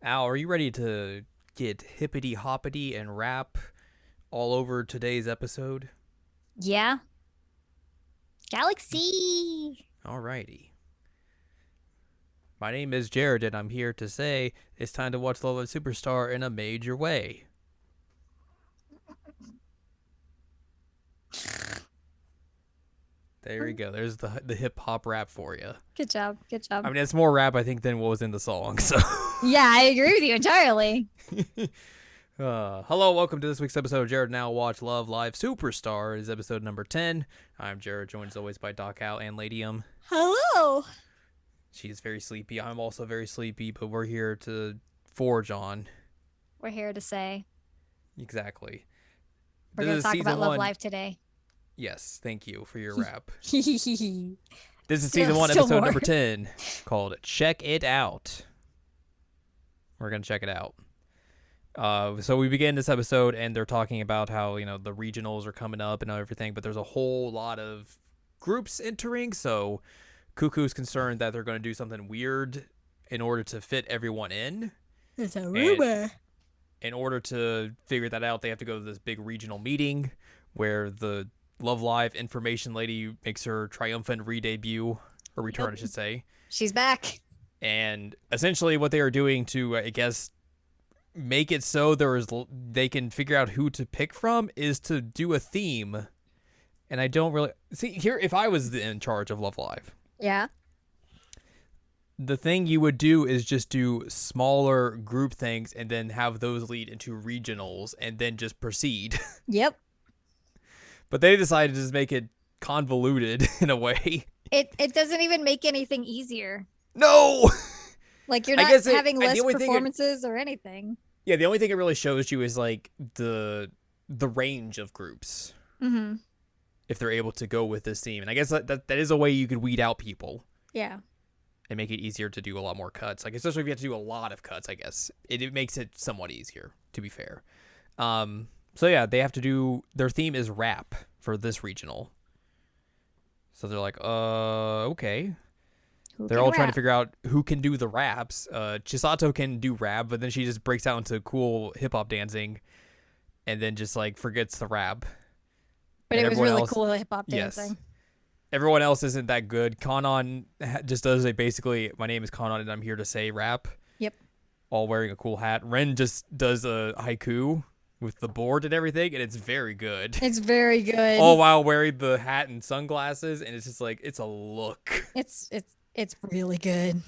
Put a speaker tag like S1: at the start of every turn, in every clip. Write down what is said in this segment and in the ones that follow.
S1: Al, are you ready to get hippity hoppity and rap all over today's episode?
S2: Yeah. Galaxy.
S1: Alrighty. My name is Jared, and I'm here to say it's time to watch Love and Superstar in a major way. There we go. There's the hip hop rap for you.
S2: Good job. Good
S1: I
S2: job.
S1: mean, it's more rap, I think, than what was in the song. So,
S2: Yeah, I agree with you entirely.
S1: hello, welcome to this week's episode of Jared Now Watch Love Live Superstar. It is episode number 10. I'm Jared, joined as always by Doc Al and Ladium.
S2: Hello.
S1: She is very sleepy. I'm also very sleepy, but we're here to forge on.
S2: We're here to say
S1: Exactly.
S2: we're
S1: This
S2: going to
S1: is
S2: talk
S1: season
S2: about Love
S1: one.
S2: Live today.
S1: Yes, thank you for your rap.
S2: Still
S1: This is season one, episode
S2: more.
S1: number 10, called Check It Out. We're going to check it out. So we begin this episode, and they're talking about how, the regionals are coming up and everything, but there's a whole lot of groups entering, so Cuckoo's concerned that they're going to do something weird in order to fit everyone in.
S2: It's a
S1: rumor. In order to figure that out, they have to go to this big regional meeting where the Love Live information lady makes her triumphant re-debut, or return, I should say.
S2: She's back.
S1: And essentially what they are doing to, I guess, make it so they can figure out who to pick from is to do a theme. And I don't really... See, here, if I was in charge of Love Live,
S2: Yeah.
S1: the thing you would do is just do smaller group things and then have those lead into regionals and then just proceed.
S2: Yep.
S1: But they decided to just make it convoluted in a way.
S2: It doesn't even make anything easier.
S1: No!
S2: Like you're
S1: I
S2: not
S1: guess
S2: having
S1: the
S2: less
S1: only thing
S2: performances or anything.
S1: Yeah, the only thing it really shows you is like the range of groups.
S2: Mm-hmm.
S1: If they're able to go with this theme. And I guess that is a way you could weed out people
S2: Yeah.
S1: and make it easier to do a lot more cuts. Like, especially if you have to do a lot of cuts, I guess. It makes it somewhat easier, to be fair. So yeah, they have to do... Their theme is rap for this regional. So they're like, okay. They're all trying to figure out who can do the raps. Chisato can do rap, but then she just breaks out into cool hip-hop dancing and then just, like, forgets the rap.
S2: But
S1: And
S2: it was
S1: everyone
S2: really
S1: else-
S2: cool hip hop
S1: Yes.
S2: dancing.
S1: Everyone else isn't that good. Kanon just does a basically, my name is Kanon and I'm here to say rap.
S2: Yep.
S1: All wearing a cool hat. Ren just does a haiku with the board and everything, and it's very good.
S2: It's very good.
S1: All while wearing the hat and sunglasses, and it's just like, it's a look.
S2: It's really good.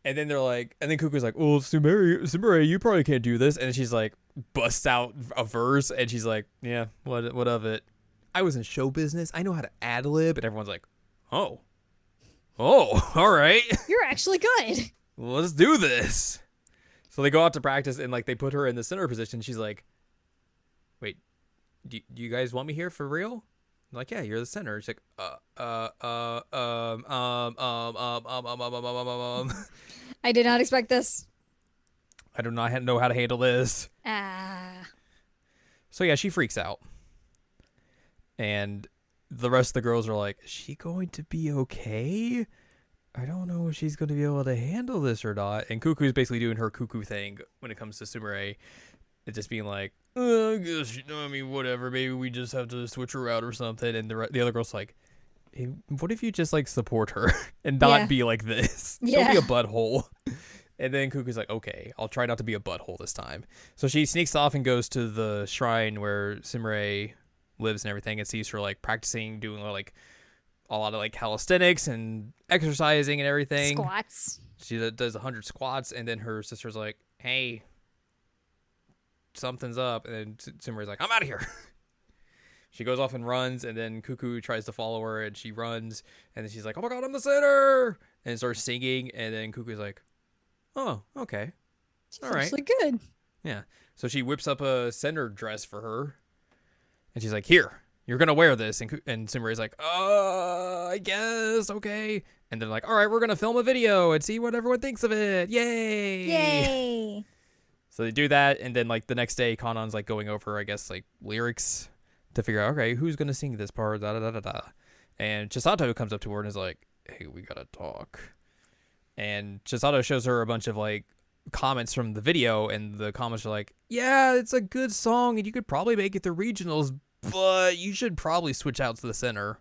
S1: And then they're like, and then Kuku's like, well, Sumire, you probably can't do this. And she's like, busts out a verse, and she's like, yeah, what of it? I was in show business. I know how to ad lib. And everyone's like, oh, all right.
S2: You're actually good.
S1: Let's do this. So they go out to practice, and like they put her in the center position. She's like, wait, do you guys want me here for real? I'm like, yeah, you're the center. She's like,
S2: I did not expect this.
S1: I do not know how to handle this.
S2: Ah.
S1: So yeah, she freaks out. And the rest of the girls are like, is she going to be okay? I don't know if she's going to be able to handle this or not. And Cuckoo's basically doing her cuckoo thing when it comes to Sumire. It's just being like, I guess, whatever. Maybe we just have to switch her out or something. And the other girl's like, hey, what if you just like support her and not
S2: Yeah.
S1: be like this?
S2: Yeah.
S1: Don't be a butthole. And then Cuckoo's like, okay, I'll try not to be a butthole this time. So she sneaks off and goes to the shrine where Sumire lives and everything, and sees her like practicing, doing like a lot of like calisthenics and exercising and everything.
S2: Squats.
S1: She does 100 squats, and then her sister's like, hey, something's up. And then Sumeri's like, I'm out of here. She goes off and runs, and then Cuckoo tries to follow her, and she runs, and then she's like, oh my god, I'm the center, and starts singing. And then Cuckoo's like, oh, okay, all right.
S2: Actually good.
S1: Yeah. So she whips up a center dress for her. And she's like, here, you're going to wear this. And Sumeri's like, I guess, okay. And they're like, all right, we're going to film a video and see what everyone thinks of it. Yay.
S2: Yay.
S1: So they do that. And then, like, the next day, Kanon's, like, going over, I guess, like, lyrics to figure out, okay, who's going to sing this part, da-da-da-da-da. And Chisato comes up to her and is like, hey, we got to talk. And Chisato shows her a bunch of, like, comments from the video, and the comments are like, yeah, it's a good song and you could probably make it to regionals, but you should probably switch out to the center.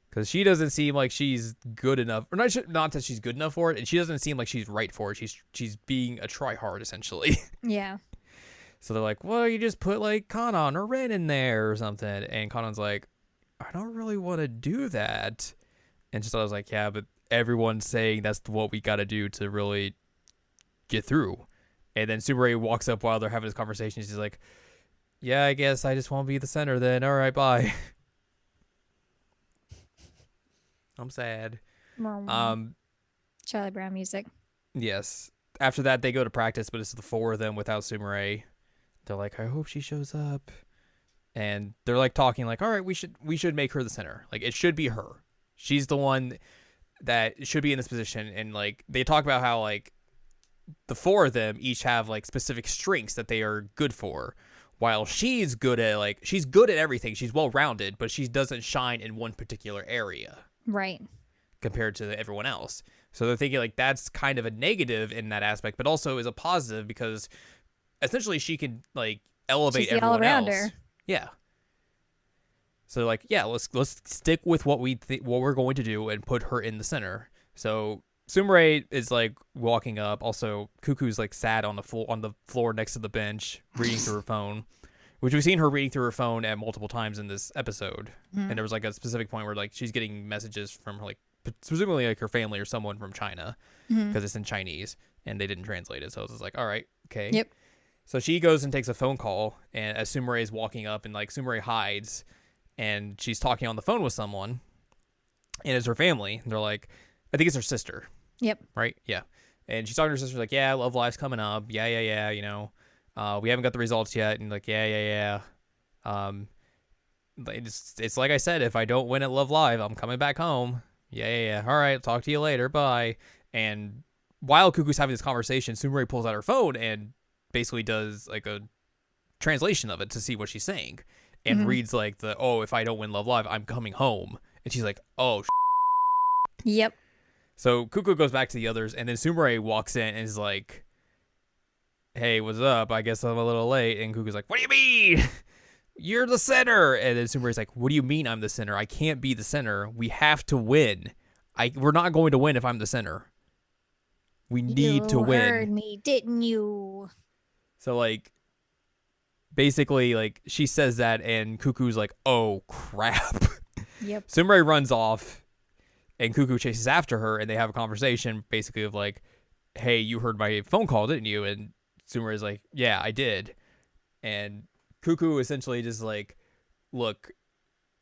S1: Because she doesn't seem like she's good enough, or not that she's good enough for it, and she doesn't seem like she's right for it. She's being a tryhard, essentially.
S2: Yeah.
S1: So they're like, well, you just put like Kanon or Ren in there or something. And Kanon's like, I don't really want to do that. And so I was like, yeah, but everyone's saying that's what we got to do to really get through. And then Sumire walks up while they're having this conversation. She's like, yeah, I guess I just won't be the center then. All right, bye. I'm sad.
S2: Charlie Brown music.
S1: Yes. After that, they go to practice, but it's the four of them without Sumire. They're like, I hope she shows up. And they're like talking like, all right, we should make her the center. Like, it should be her. She's the one that should be in this position. And like, they talk about how like the four of them each have like specific strengths that they are good for. While she's good at everything. She's well-rounded, but she doesn't shine in one particular area.
S2: Right.
S1: Compared to everyone else. So they're thinking like that's kind of a negative in that aspect, but also is a positive because essentially she can like elevate
S2: She's the
S1: everyone else.
S2: all-rounder.
S1: Yeah. So like, yeah, let's stick with what what we're going to do and put her in the center. So Sumire is like walking up. Also, Cuckoo's like sat on the floor next to the bench reading through her phone. Which we've seen her reading through her phone at multiple times in this episode. And there was like a specific point where like she's getting messages from her, like presumably like her family or someone from China because it's in Chinese and they didn't translate it. So it's just like, all right, okay.
S2: Yep.
S1: So she goes and takes a phone call, and as Sumire is walking up, and like Sumire hides, and she's talking on the phone with someone, and it's her family. And they're like, I think it's her sister.
S2: Yep.
S1: Right? Yeah. And she's talking to her sister like, yeah, Love Live's coming up. Yeah, you know. We haven't got the results yet, and like, yeah. It's like I said, if I don't win at Love Live, I'm coming back home. Yeah. All right, talk to you later. Bye. And while Cuckoo's having this conversation, Sumire pulls out her phone and basically does like a translation of it to see what she's saying, and reads like if I don't win Love Live, I'm coming home. And she's like, oh.
S2: Yep.
S1: So Cuckoo goes back to the others, and then Sumire walks in and is like, hey, what's up? I guess I'm a little late. And Cuckoo's like, what do you mean? You're the center. And then Sumire's like, what do you mean I'm the center? I can't be the center. We have to win. We're not going to win if I'm the center. We need to win.
S2: You heard me, didn't you?
S1: So, like, basically, like, she says that, and Cuckoo's like, oh, crap.
S2: Yep.
S1: Sumire runs off, and Cuckoo chases after her, and they have a conversation, basically, of like, hey, you heard my phone call, didn't you? And Sumire's like, yeah, I did. And Cuckoo essentially just like, look,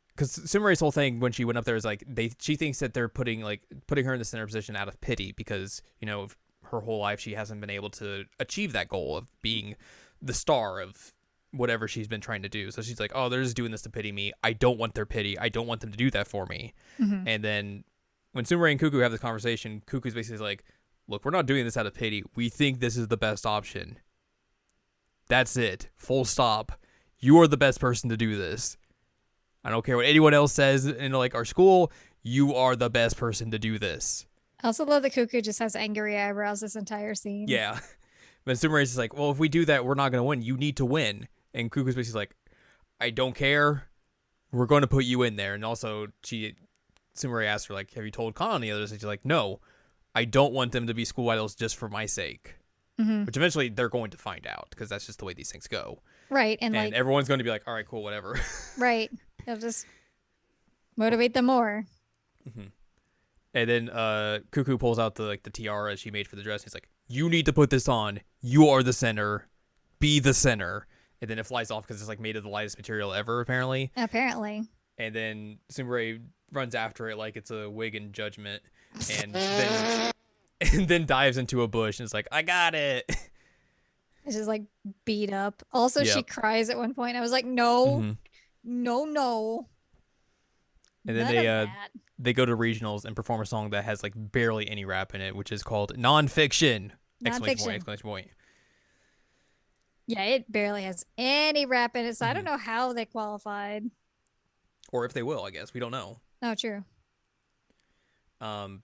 S1: because Sumire's whole thing when she went up there is like, she thinks that they're putting her in the center position out of pity because, you know, her whole life she hasn't been able to achieve that goal of being the star of whatever she's been trying to do. So she's like, oh, they're just doing this to pity me. I don't want their pity. I don't want them to do that for me. And then when Sumire and Cuckoo have this conversation, Cuckoo's basically like, look, we're not doing this out of pity. We think this is the best option. That's it. Full stop. You are the best person to do this. I don't care what anyone else says in like our school. You are the best person to do this.
S2: I also love that Cuckoo just has angry eyebrows this entire scene.
S1: Yeah. But Sumire's just like, well, if we do that, we're not going to win. You need to win. And Cuckoo's basically like, I don't care. We're going to put you in there. And also, Sumire asked her, like, have you told Kanon and the others? And she's like, no, I don't want them to be school idols just for my sake. Which eventually they're going to find out because that's just the way these things go.
S2: Right. And like,
S1: everyone's going to be like, all right, cool, whatever.
S2: Right. It'll just motivate them more.
S1: And then Cuckoo pulls out the tiara she made for the dress. And he's like, you need to put this on. You are the center. Be the center. And then it flies off because it's like made of the lightest material ever, apparently.
S2: Apparently.
S1: And then Sumire runs after it like it's a wig in Judgment. And then dives into a bush and is like, I got it.
S2: It's just like beat up. Also, she cries at one point. I was like, no.
S1: And then they go to regionals and perform a song that has like barely any rap in it, which is called Nonfiction! Exclamation point.
S2: Yeah, it barely has any rap in it, so I don't know how they qualified.
S1: Or if they will, I guess. We don't know.
S2: Oh, true.
S1: Well,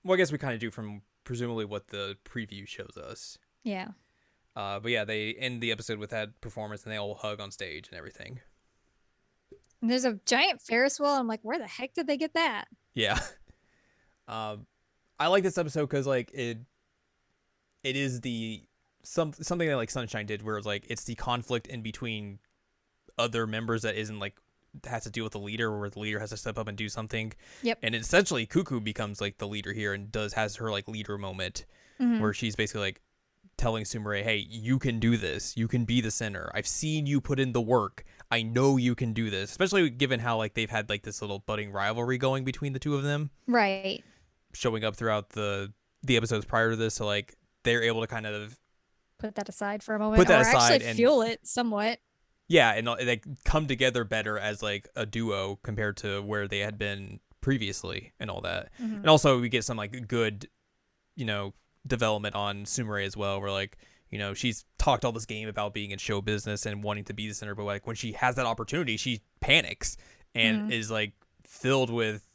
S1: I guess we kind of do from presumably what the preview shows us.
S2: Yeah.
S1: But yeah, they end the episode with that performance, and they all hug on stage and everything.
S2: And there's a giant Ferris wheel. I'm like, where the heck did they get that?
S1: Yeah. I like this episode because like it is something that like Sunshine did, where it's like it's the conflict in between other members that isn't like has to deal with the leader, where the leader has to step up and do something.
S2: Yep.
S1: And essentially Cuckoo becomes like the leader here and has her like leader moment where she's basically like telling Sumire, hey, you can do this. You can be the center. I've seen you put in the work. I know you can do this. Especially given how like they've had like this little budding rivalry going between the two of them.
S2: Right.
S1: Showing up throughout the episodes prior to this. So like they're able to kind of
S2: put that aside for a moment.
S1: Put that
S2: or
S1: aside
S2: actually
S1: and
S2: fuel it somewhat.
S1: Yeah, and they come together better as like a duo compared to where they had been previously and all that. And also we get some like good, development on Sumire as well, where like, she's talked all this game about being in show business and wanting to be the center, but like when she has that opportunity, she panics and is like filled with,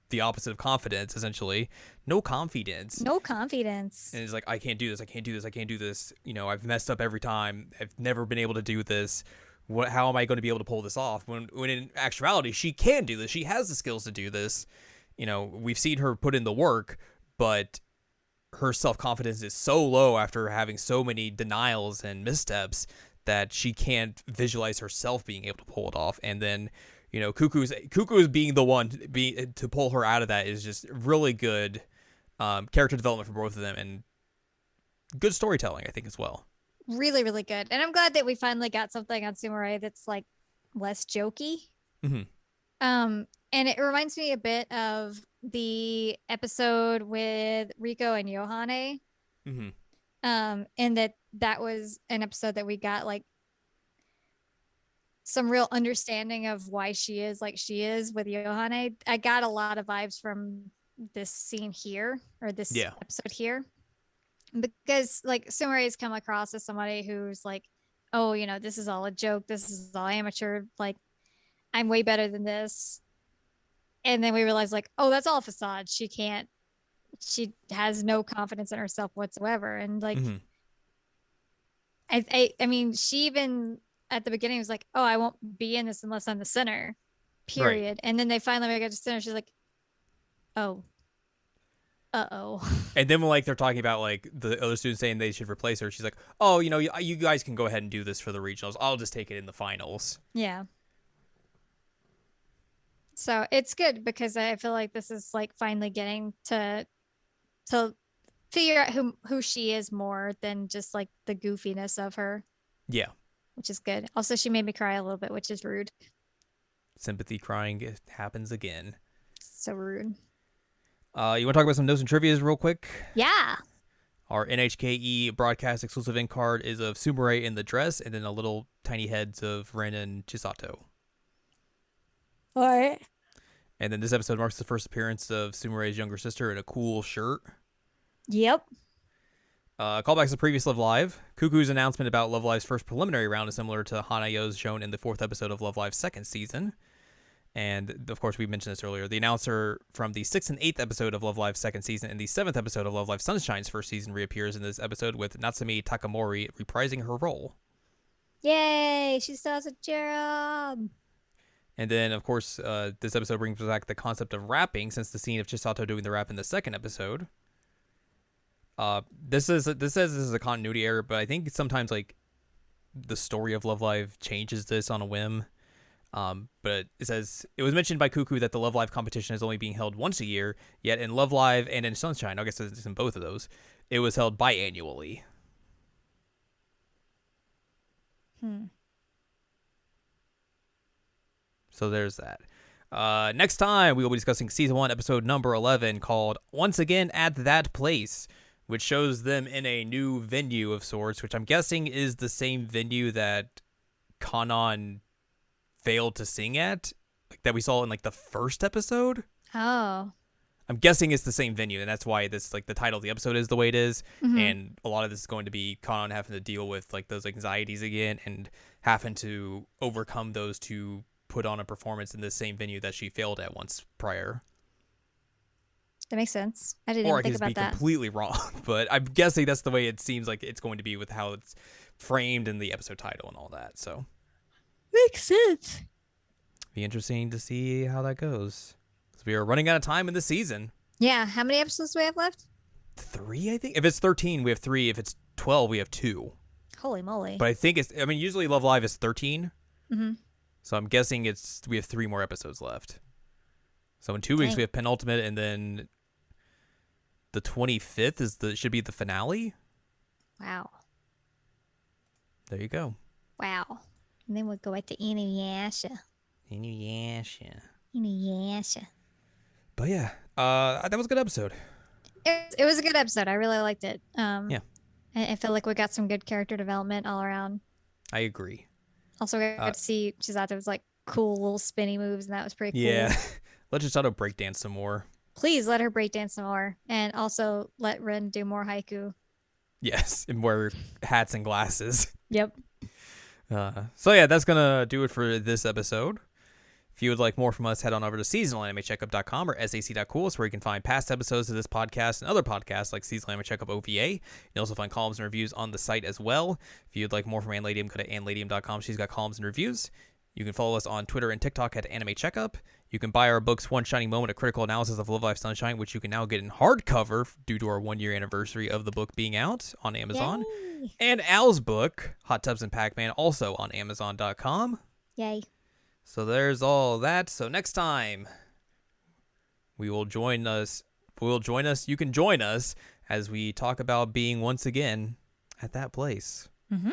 S1: the opposite of confidence, essentially. No confidence.
S2: No confidence.
S1: And it's like, I can't do this. I can't do this. I can't do this. I've messed up every time. I've never been able to do this. How am I going to be able to pull this off? When in actuality, she can do this. She has the skills to do this. We've seen her put in the work, but her self-confidence is so low after having so many denials and missteps that she can't visualize herself being able to pull it off. And then, Cuckoo's being the one to pull her out of that is just really good character development for both of them and good storytelling, I think, as well.
S2: Really, really good. And I'm glad that we finally got something on Sumire that's like less jokey. And it reminds me a bit of the episode with Rico and Yohane. And that was an episode that we got like some real understanding of why she is like she is with Yohane. I got a lot of vibes from this scene here, or this episode here, because like Sumire has come across as somebody who's like, oh, this is all a joke. This is all amateur. Like, I'm way better than this. And then we realize like, oh, that's all facade. She has no confidence in herself whatsoever. And like, I mean, she even at the beginning was like, oh, I won't be in this unless I'm the center, period. Right. And then they finally make it to center. She's like, oh,
S1: and then when like they're talking about like the other students saying they should replace her, she's like, oh, you guys can go ahead and do this for the regionals. I'll just take it in the finals.
S2: Yeah. So it's good because I feel like this is like finally getting to figure out who she is more than just like the goofiness of her.
S1: Yeah.
S2: Which is good. Also, she made me cry a little bit, which is rude.
S1: Sympathy crying, it happens again.
S2: So rude.
S1: You want to talk about some notes and trivias real quick?
S2: Yeah.
S1: Our NHKE broadcast exclusive end card is of Sumire in the dress, and then a little tiny heads of Ren and Chisato.
S2: All right.
S1: And then this episode marks the first appearance of Sumire's younger sister in a cool shirt.
S2: Yep.
S1: Callbacks to previous Love Live. Cuckoo's announcement about Love Live's first preliminary round is similar to Hanayo's shown in the 4th episode of Love Live's 2nd season. And, of course, we mentioned this earlier. The announcer from the 6th and 8th episode of Love Live's 2nd season and the 7th episode of Love Live Sunshine's 1st season reappears in this episode with Natsumi Takamori reprising her role.
S2: Yay! She still has a job!
S1: And then, of course, this episode brings back the concept of rapping since the scene of Chisato doing the rap in the 2nd episode. This says this is a continuity error, but I think sometimes like the story of Love Live changes this on a whim. But it says it was mentioned by Cuckoo that the Love Live competition is only being held once a year, yet in Love Live and in Sunshine, I guess it's in both of those, it was held biannually. So there's that. Next time we will be discussing season 1, episode number 11, called Once Again at That Place, which shows them in a new venue of sorts, which I'm guessing is the same venue that Kanan failed to sing at, like that we saw in like the 1st episode.
S2: Oh.
S1: I'm guessing it's the same venue, and that's why this like the title of the episode is the way it is. And a lot of this is going to be Kanan having to deal with like those anxieties again and having to overcome those to put on a performance in the same venue that she failed at once prior.
S2: That makes sense. I didn't
S1: Or
S2: even
S1: I could
S2: think
S1: just
S2: about
S1: be
S2: that.
S1: completely wrong, but I'm guessing that's the way it seems like it's going to be with how it's framed in the episode title and all that. So
S2: Makes sense.
S1: be interesting to see how that goes. So we are running out of time in the season.
S2: Yeah. How many episodes do we have left?
S1: 3, I think. If it's 13, we have 3. If it's 12, we have 2.
S2: Holy moly.
S1: But I think it's. I mean, usually Love Live is 13.
S2: Mm-hmm.
S1: So I'm guessing we have 3 more episodes left. So in 2 weeks we have penultimate, and then the 25th should be the finale.
S2: Wow.
S1: There you go.
S2: Wow. And then we'll go back to Inuyasha. Inuyasha.
S1: But yeah, that was a good episode.
S2: It was a good episode. I really liked it.
S1: Yeah.
S2: I feel like we got some good character development all around.
S1: I agree.
S2: Also got to see Chizato's like cool little spinny moves, and that was pretty cool.
S1: Yeah. Let Chisato breakdance some more.
S2: Please let her breakdance some more. And also let Ren do more haiku.
S1: Yes, and wear hats and glasses.
S2: Yep.
S1: So yeah, that's going to do it for this episode. If you would like more from us, head on over to seasonalanimecheckup.com or sac.cool. It's where you can find past episodes of this podcast and other podcasts like Seasonal Anime Checkup OVA. You'll also find columns and reviews on the site as well. If you'd like more from Anladium, go to anladium.com. She's got columns and reviews. You can follow us on Twitter and TikTok at Anime Checkup. You can buy our books, One Shining Moment, A Critical Analysis of Love Life Sunshine, which you can now get in hardcover due to our 1-year anniversary of the book being out on Amazon.
S2: Yay.
S1: And Al's book, Hot Tubs and Pac-Man, also on Amazon.com.
S2: Yay.
S1: So there's all that. So next time you can join us as we talk about being once again at that place.
S2: Mm-hmm.